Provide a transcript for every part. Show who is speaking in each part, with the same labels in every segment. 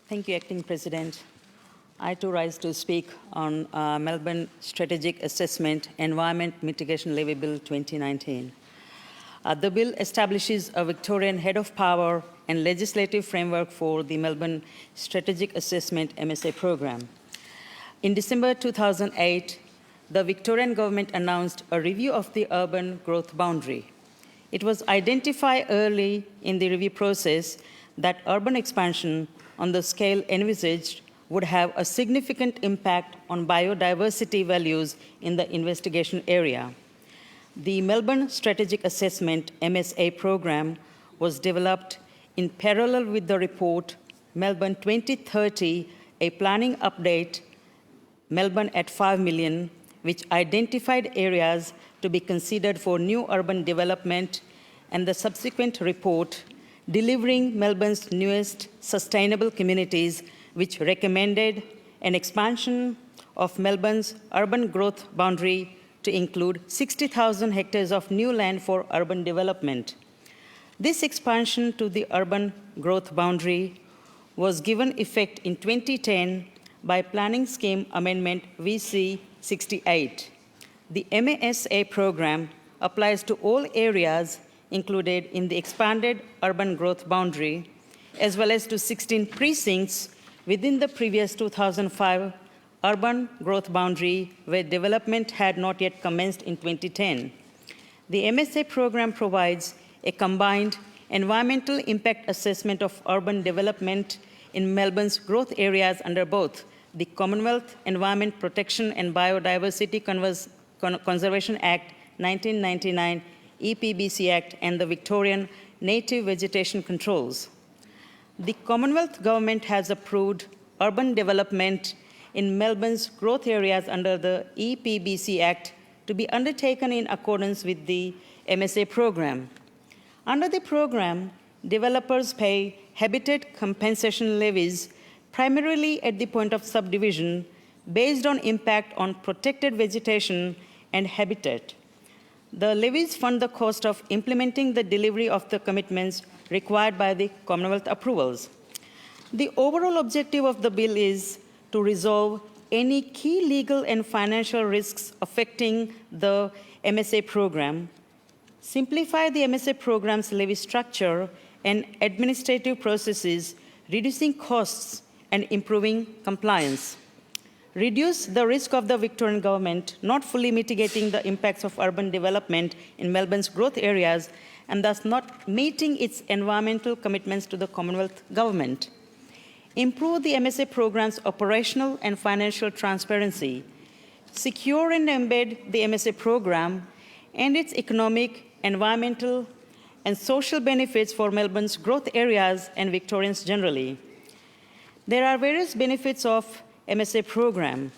Speaker 1: Thank you, Acting President. I too rise to speak on Melbourne Strategic Assessment Environment Mitigation Levy Bill 2019. The bill establishes a Victorian head of power and legislative framework for the Melbourne Strategic Assessment MSA program. In December 2008, the Victorian government announced a review of the urban growth boundary. It was identified early in the review process that urban expansion on the scale envisaged would have a significant impact on biodiversity values in the investigation area. The Melbourne Strategic Assessment MSA program was developed in parallel with the report Melbourne 2030, a planning update, Melbourne at 5 million, which identified areas to be considered for new urban development, and the subsequent report delivering Melbourne's newest sustainable communities, which recommended an expansion of Melbourne's urban growth boundary to include 60,000 hectares of new land for urban development. This expansion to the urban growth boundary was given effect in 2010 by Planning Scheme Amendment VC 68. The MASA program applies to all areas included in the expanded urban growth boundary, as well as to 16 precincts within the previous 2005 urban growth boundary where development had not yet commenced in 2010. The MSA program provides a combined environmental impact assessment of urban development in Melbourne's growth areas under both the Commonwealth Environment Protection and Biodiversity Conservation Act 1999, EPBC Act, and the Victorian Native Vegetation Controls. The Commonwealth Government has approved urban development in Melbourne's growth areas under the EPBC Act to be undertaken in accordance with the MSA program. Under the program, developers pay habitat compensation levies primarily at the point of subdivision based on impact on protected vegetation and habitat. The levies fund the cost of implementing the delivery of the commitments required by the Commonwealth approvals. The overall objective of the bill is to resolve any key legal and financial risks affecting the MSA program, simplify the MSA program's levy structure and administrative processes, reducing costs and improving compliance, reduce the risk of the Victorian government not fully mitigating the impacts of urban development in Melbourne's growth areas and thus not meeting its environmental commitments to the Commonwealth government, improve the MSA program's operational and financial transparency, secure and embed the MSA program and its economic, environmental, and social benefits for Melbourne's growth areas and Victorians generally. There are various benefits of MSA program.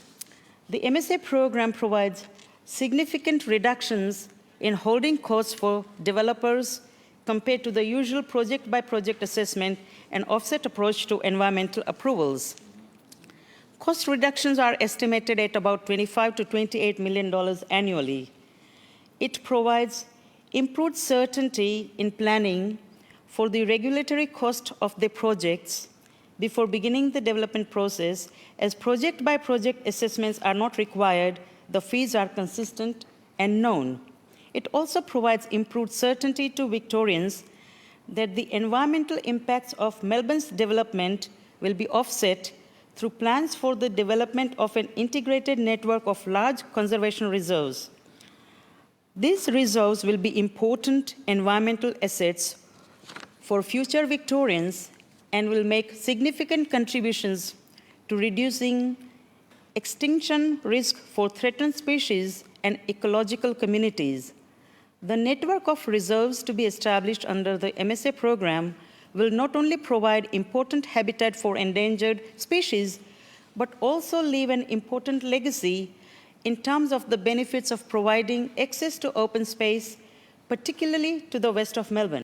Speaker 1: The MSA program provides significant reductions in holding costs for developers compared to the usual project-by-project assessment and offset approach to environmental approvals. Cost reductions are estimated at about $25 to $28 million annually. It provides improved certainty in planning for the regulatory cost of the projects before beginning the development process. As project-by-project assessments are not required, the fees are consistent and known. It also provides improved certainty to Victorians that the environmental impacts of Melbourne's development will be offset through plans for the development of an integrated network of large conservation reserves. These reserves will be important environmental assets for future Victorians and will make significant contributions to reducing extinction risk for threatened species and ecological communities. The network of reserves to be established under the MSA program will not only provide important habitat for endangered species, but also leave an important legacy in terms of the benefits of providing access to open space, particularly to the west of Melbourne.